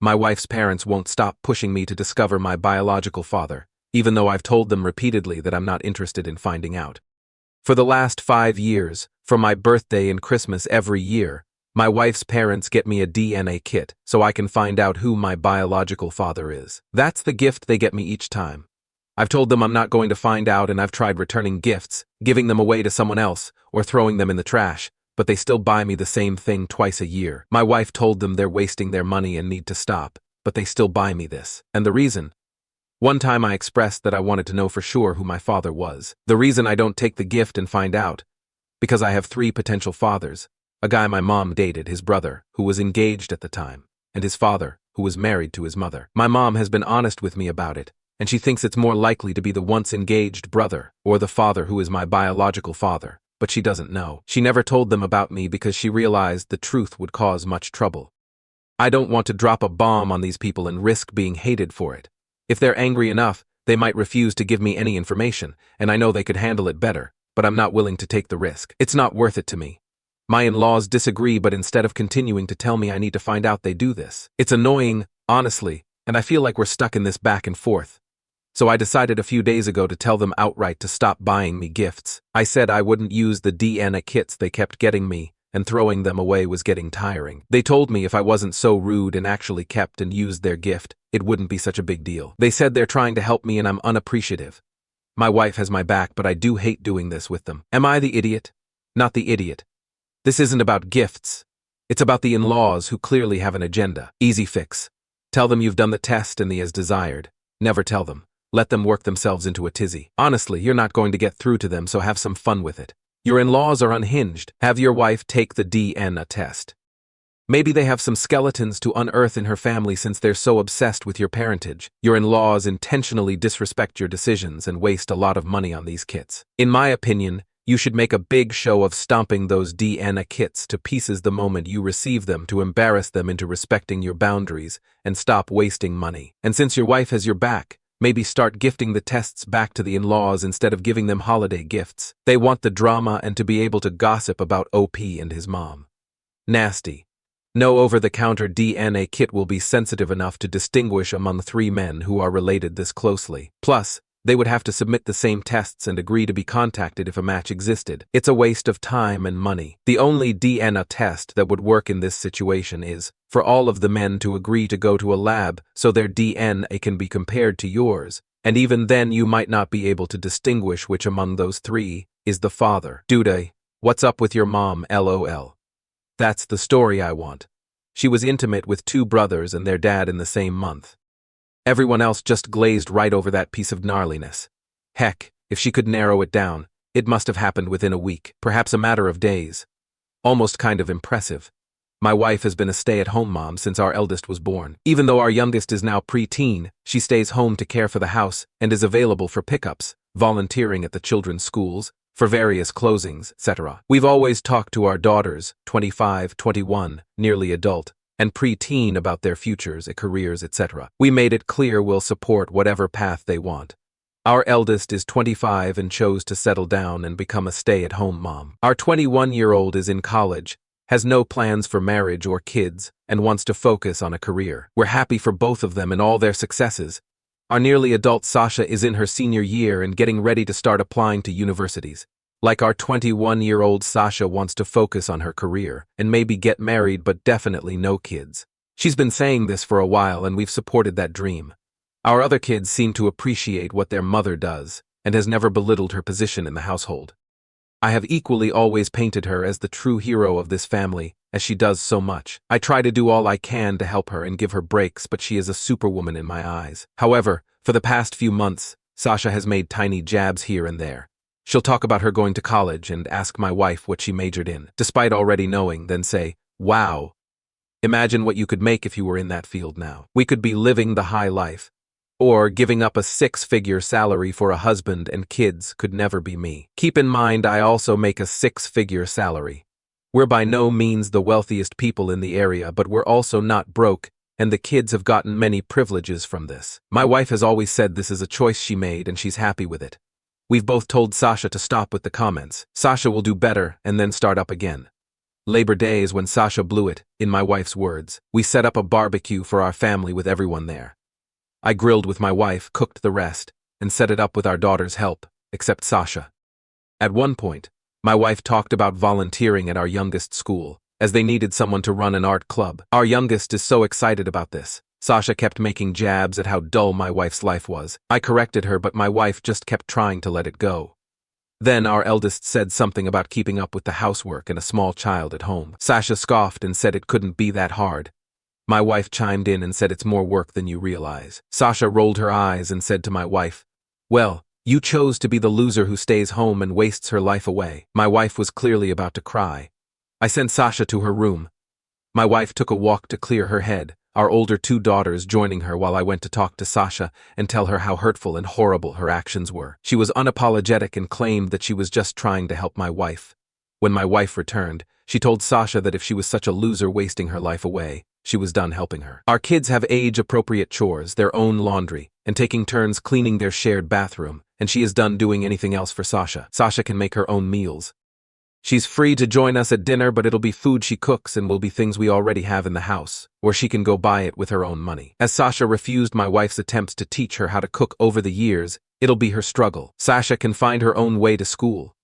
My wife's parents won't stop pushing me to discover my biological father, even though I've told them repeatedly that I'm not interested in finding out. For the last 5 years, for my birthday and Christmas every year, my wife's parents get me a DNA kit so I can find out who my biological father is. That's the gift they get me each time. I've told them I'm not going to find out, and I've tried returning gifts, giving them away to someone else, or throwing them in the trash, but they still buy me the same thing twice a year. My wife told them they're wasting their money and need to stop, but they still buy me this. And the reason? One time I expressed that I wanted to know for sure who my father was. The reason I don't take the gift and find out? Because I have 3 potential fathers. A guy my mom dated, his brother, who was engaged at the time, and his father, who was married to his mother. My mom has been honest with me about it, and she thinks it's more likely to be the once engaged brother, or the father who is my biological father, but she doesn't know. She never told them about me because she realized the truth would cause much trouble. I don't want to drop a bomb on these people and risk being hated for it. If they're angry enough, they might refuse to give me any information, and I know they could handle it better, but I'm not willing to take the risk. It's not worth it to me. My in-laws disagree, but instead of continuing to tell me I need to find out, they do this. It's annoying, honestly, and I feel like we're stuck in this back and forth. So I decided a few days ago to tell them outright to stop buying me gifts. I said I wouldn't use the DNA kits they kept getting me, and throwing them away was getting tiring. They told me if I wasn't so rude and actually kept and used their gift, it wouldn't be such a big deal. They said they're trying to help me and I'm unappreciative. My wife has my back, but I do hate doing this with them. Am I the idiot? Not the idiot. This isn't about gifts. It's about the in-laws who clearly have an agenda. Easy fix. Tell them you've done the test and the as desired. Never tell them. Let them work themselves into a tizzy. Honestly, you're not going to get through to them, so have some fun with it. Your in-laws are unhinged. Have your wife take the DNA test. Maybe they have some skeletons to unearth in her family since they're so obsessed with your parentage. Your in-laws intentionally disrespect your decisions and waste a lot of money on these kits. In my opinion, you should make a big show of stomping those DNA kits to pieces the moment you receive them to embarrass them into respecting your boundaries and stop wasting money. And since your wife has your back, maybe start gifting the tests back to the in-laws instead of giving them holiday gifts. They want the drama and to be able to gossip about OP and his mom. Nasty. No over-the-counter DNA kit will be sensitive enough to distinguish among 3 men who are related this closely. Plus, they would have to submit the same tests and agree to be contacted if a match existed. It's a waste of time and money. The only DNA test that would work in this situation is for all of the men to agree to go to a lab so their DNA can be compared to yours, and even then you might not be able to distinguish which among those 3 is the father. Dude, what's up with your mom, LOL? That's the story I want. She was intimate with 2 brothers and their dad in the same month. Everyone else just glazed right over that piece of gnarliness. Heck, if she could narrow it down, it must have happened within a week, perhaps a matter of days. Almost kind of impressive. My wife has been a stay-at-home mom since our eldest was born. Even though our youngest is now pre-teen, she stays home to care for the house and is available for pickups, volunteering at the children's schools, for various closings, etc. We've always talked to our daughters, 25, 21, nearly adult, and pre-teen about their futures, careers, etc. We made it clear we'll support whatever path they want. Our eldest is 25 and chose to settle down and become a stay-at-home mom. Our 21-year-old is in college, has no plans for marriage or kids, and wants to focus on a career. We're happy for both of them and all their successes. Our nearly adult Sasha is in her senior year and getting ready to start applying to universities. Like our 21-year-old Sasha wants to focus on her career and maybe get married, but definitely no kids. She's been saying this for a while and we've supported that dream. Our other kids seem to appreciate what their mother does and has never belittled her position in the household. I have equally always painted her as the true hero of this family, as she does so much. I try to do all I can to help her and give her breaks, but she is a superwoman in my eyes. However, for the past few months, Sasha has made tiny jabs here and there. She'll talk about her going to college and ask my wife what she majored in, despite already knowing, then say, "Wow, imagine what you could make if you were in that field now. We could be living the high life." Or giving up a 6-figure salary for a husband and kids could never be me. Keep in mind, I also make a 6-figure salary. We're by no means the wealthiest people in the area, but we're also not broke, and the kids have gotten many privileges from this. My wife has always said this is a choice she made and she's happy with it. We've both told Sasha to stop with the comments. Sasha will do better and then start up again. Labor Day is when Sasha blew it, in my wife's words. We set up a barbecue for our family with everyone there. I grilled with my wife, cooked the rest, and set it up with our daughter's help, except Sasha. At one point, my wife talked about volunteering at our youngest school, as they needed someone to run an art club. Our youngest is so excited about this. Sasha kept making jabs at how dull my wife's life was. I corrected her, but my wife just kept trying to let it go. Then our eldest said something about keeping up with the housework and a small child at home. Sasha scoffed and said it couldn't be that hard. My wife chimed in and said it's more work than you realize. Sasha rolled her eyes and said to my wife, "Well, you chose to be the loser who stays home and wastes her life away." My wife was clearly about to cry. I sent Sasha to her room. My wife took a walk to clear her head, our older two daughters joining her while I went to talk to Sasha and tell her how hurtful and horrible her actions were. She was unapologetic and claimed that she was just trying to help my wife. When my wife returned, she told Sasha that if she was such a loser wasting her life away, she was done helping her. Our kids have age-appropriate chores, their own laundry, and taking turns cleaning their shared bathroom, and she is done doing anything else for Sasha. Sasha can make her own meals. She's free to join us at dinner, but it'll be food she cooks and will be things we already have in the house, or she can go buy it with her own money. As Sasha refused my wife's attempts to teach her how to cook over the years, it'll be her struggle. Sasha can find her own way to school.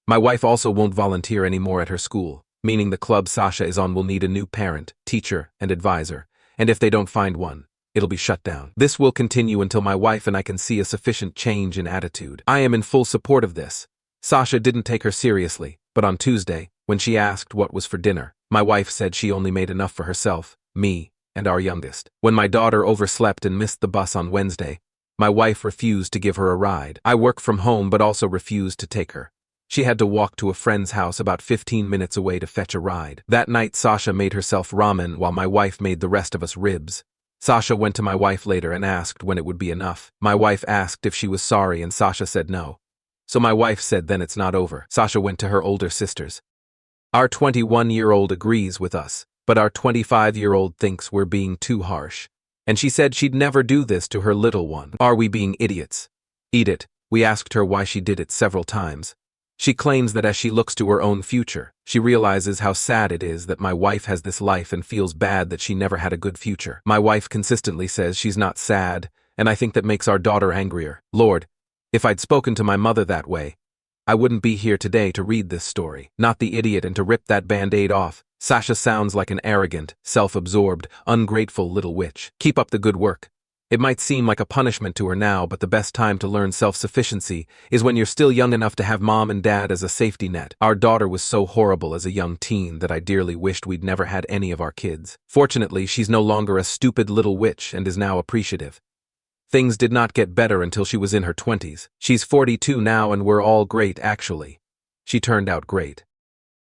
My wife also won't volunteer anymore at her school, meaning the club Sasha is on will need a new parent, teacher, and advisor, and if they don't find one, it'll be shut down. This will continue until my wife and I can see a sufficient change in attitude. I am in full support of this. Sasha didn't take her seriously, but on Tuesday, when she asked what was for dinner, my wife said she only made enough for herself, me, and our youngest. When my daughter overslept and missed the bus on Wednesday, my wife refused to give her a ride. I work from home but also refused to take her. She had to walk to a friend's house about 15 minutes away to fetch a ride. That night Sasha made herself ramen while my wife made the rest of us ribs. Sasha went to my wife later and asked when it would be enough. My wife asked if she was sorry and Sasha said no. So my wife said then it's not over. Sasha went to her older sisters. Our 21-year-old agrees with us, but our 25-year-old thinks we're being too harsh. And she said she'd never do this to her little one. Are we being idiots? Eat it. We asked her why she did it several times. She claims that as she looks to her own future, she realizes how sad it is that my wife has this life and feels bad that she never had a good future. My wife consistently says she's not sad, and I think that makes our daughter angrier. Lord, if I'd spoken to my mother that way, I wouldn't be here today to read this story. Not the idiot and to rip that band-aid off. Sasha sounds like an arrogant, self-absorbed, ungrateful little witch. Keep up the good work. It might seem like a punishment to her now, but the best time to learn self-sufficiency is when you're still young enough to have mom and dad as a safety net. Our daughter was so horrible as a young teen that I dearly wished we'd never had any of our kids. Fortunately, she's no longer a stupid little witch and is now appreciative. Things did not get better until she was in her 20s. She's 42 now and we're all great, actually. She turned out great.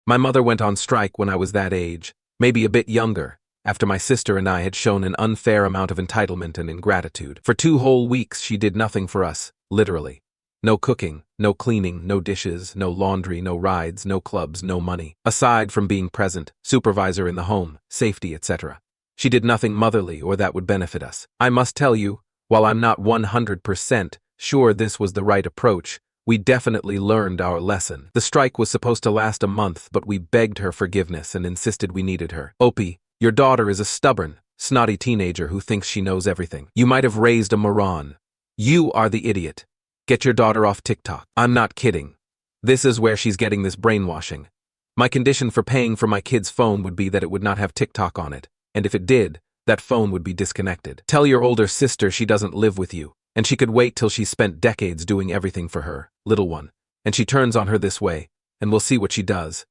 My mother went on strike when I was that age, maybe a bit younger, after my sister and I had shown an unfair amount of entitlement and ingratitude. For 2 whole weeks she did nothing for us, literally. No cooking, no cleaning, no dishes, no laundry, no rides, no clubs, no money. Aside from being present, supervisor in the home, safety, etc. She did nothing motherly or that would benefit us. I must tell you, while I'm not 100% sure this was the right approach, we definitely learned our lesson. The strike was supposed to last a month, but we begged her forgiveness and insisted we needed her. Opie, your daughter is a stubborn, snotty teenager who thinks she knows everything. You might have raised a moron. You are the idiot. Get your daughter off TikTok. I'm not kidding. This is where she's getting this brainwashing. My condition for paying for my kid's phone would be that it would not have TikTok on it, and if it did, that phone would be disconnected. Tell your older sister she doesn't live with you, and she could wait till she's spent decades doing everything for her, little one, and she turns on her this way, and we'll see what she does.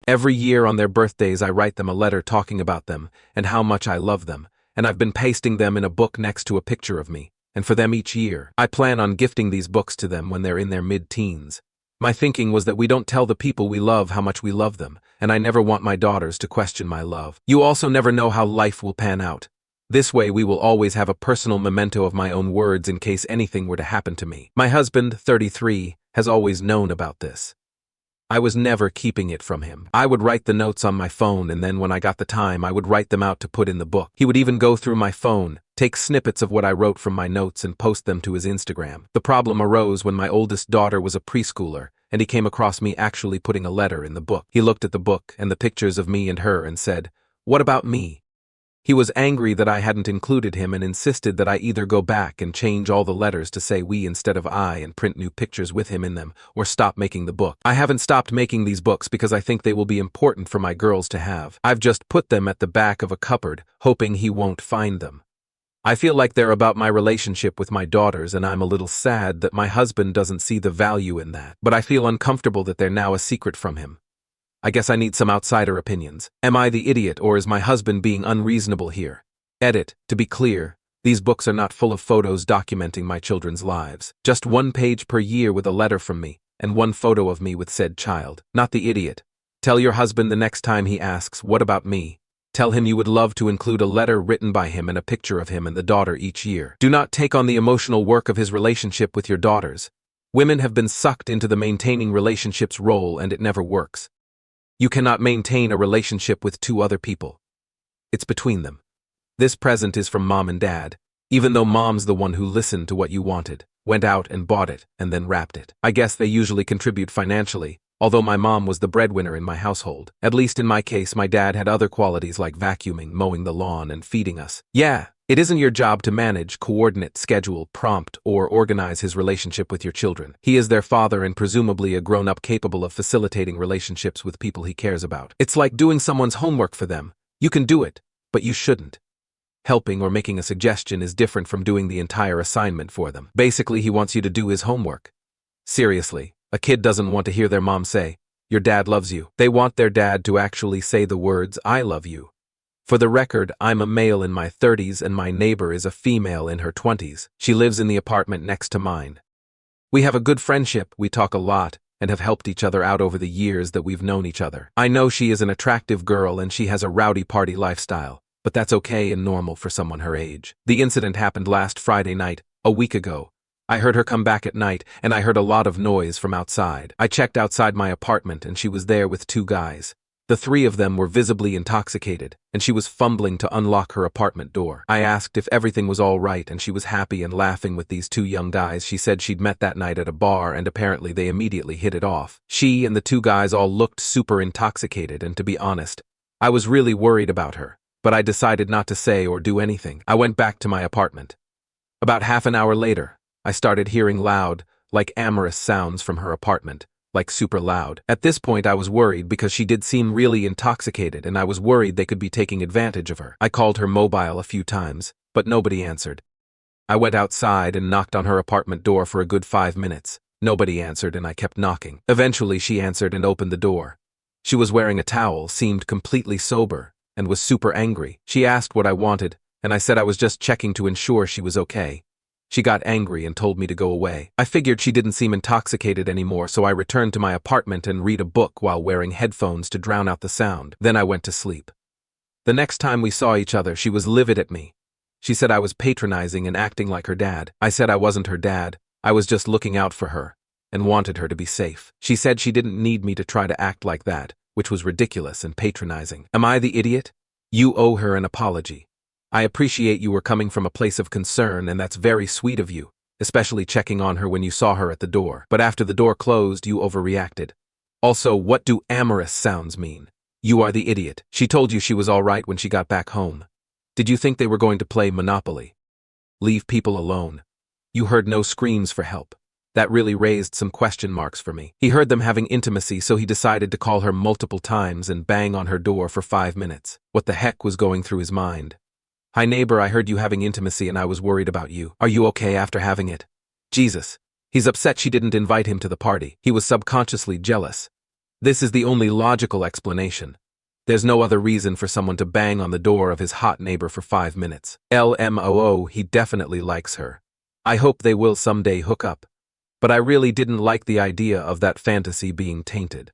Every year on their birthdays I write them a letter talking about them and how much I love them, and I've been pasting them in a book next to a picture of me, and for them each year. I plan on gifting these books to them when they're in their mid-teens. My thinking was that we don't tell the people we love how much we love them, and I never want my daughters to question my love. You also never know how life will pan out. This way we will always have a personal memento of my own words in case anything were to happen to me. My husband, 33, has always known about this. I was never keeping it from him. I would write the notes on my phone, and then when I got the time I would write them out to put in the book. He would even go through my phone, take snippets of what I wrote from my notes and post them to his Instagram. The problem arose when my oldest daughter was a preschooler, and he came across me actually putting a letter in the book. He looked at the book and the pictures of me and her and said, "What about me?" He was angry that I hadn't included him and insisted that I either go back and change all the letters to say we instead of I and print new pictures with him in them, or stop making the book. I haven't stopped making these books because I think they will be important for my girls to have. I've just put them at the back of a cupboard, hoping he won't find them. I feel like they're about my relationship with my daughters, and I'm a little sad that my husband doesn't see the value in that, but I feel uncomfortable that they're now a secret from him. I guess I need some outsider opinions. Am I the idiot, or is my husband being unreasonable here? Edit. To be clear, these books are not full of photos documenting my children's lives. Just one page per year with a letter from me, and one photo of me with said child. Not the idiot. Tell your husband the next time he asks, "What about me?" Tell him you would love to include a letter written by him and a picture of him and the daughter each year. Do not take on the emotional work of his relationship with your daughters. Women have been sucked into the maintaining relationships role, and it never works. You cannot maintain a relationship with two other people. It's between them. This present is from Mom and Dad, even though Mom's the one who listened to what you wanted, went out and bought it, and then wrapped it. I guess they usually contribute financially, although my mom was the breadwinner in my household. At least in my case, my dad had other qualities like vacuuming, mowing the lawn, and feeding us. Yeah, it isn't your job to manage, coordinate, schedule, prompt, or organize his relationship with your children. He is their father and presumably a grown-up capable of facilitating relationships with people he cares about. It's like doing someone's homework for them. You can do it, but you shouldn't. Helping or making a suggestion is different from doing the entire assignment for them. Basically, he wants you to do his homework. Seriously, a kid doesn't want to hear their mom say, "Your dad loves you." They want their dad to actually say the words, "I love you." For the record, I'm a male in my 30s and my neighbor is a female in her 20s. She lives in the apartment next to mine. We have a good friendship, we talk a lot, and have helped each other out over the years that we've known each other. I know she is an attractive girl and she has a rowdy party lifestyle, but that's okay and normal for someone her age. The incident happened last Friday night, a week ago. I heard her come back at night, and I heard a lot of noise from outside. I checked outside my apartment and she was there with two guys. The three of them were visibly intoxicated, and she was fumbling to unlock her apartment door. I asked if everything was all right, and she was happy and laughing with these two young guys she said she'd met that night at a bar, and apparently they immediately hit it off. She and the two guys all looked super intoxicated, and to be honest, I was really worried about her, but I decided not to say or do anything. I went back to my apartment. About half an hour later, I started hearing loud, like amorous sounds from her apartment. Like super loud. At this point I was worried because she did seem really intoxicated, and I was worried they could be taking advantage of her. I called her mobile a few times, but nobody answered. I went outside and knocked on her apartment door for a good 5 minutes. Nobody answered and I kept knocking. Eventually she answered and opened the door. She was wearing a towel, seemed completely sober, and was super angry. She asked what I wanted, and I said I was just checking to ensure she was okay. She got angry and told me to go away. I figured she didn't seem intoxicated anymore, so I returned to my apartment and read a book while wearing headphones to drown out the sound. Then I went to sleep. The next time we saw each other, she was livid at me. She said I was patronizing and acting like her dad. I said I wasn't her dad, I was just looking out for her, and wanted her to be safe. She said she didn't need me to try to act like that, which was ridiculous and patronizing. Am I the idiot? You owe her an apology. I appreciate you were coming from a place of concern, and that's very sweet of you, especially checking on her when you saw her at the door. But after the door closed, you overreacted. Also, what do amorous sounds mean? You are the idiot. She told you she was all right when she got back home. Did you think they were going to play Monopoly? Leave people alone. You heard no screams for help. That really raised some question marks for me. He heard them having intimacy, so he decided to call her multiple times and bang on her door for 5 minutes. What the heck was going through his mind? Hi neighbor, I heard you having intimacy and I was worried about you. Are you okay after having it? Jesus. He's upset she didn't invite him to the party. He was subconsciously jealous. This is the only logical explanation. There's no other reason for someone to bang on the door of his hot neighbor for 5 minutes. LMOO, he definitely likes her. I hope they will someday hook up. But I really didn't like the idea of that fantasy being tainted.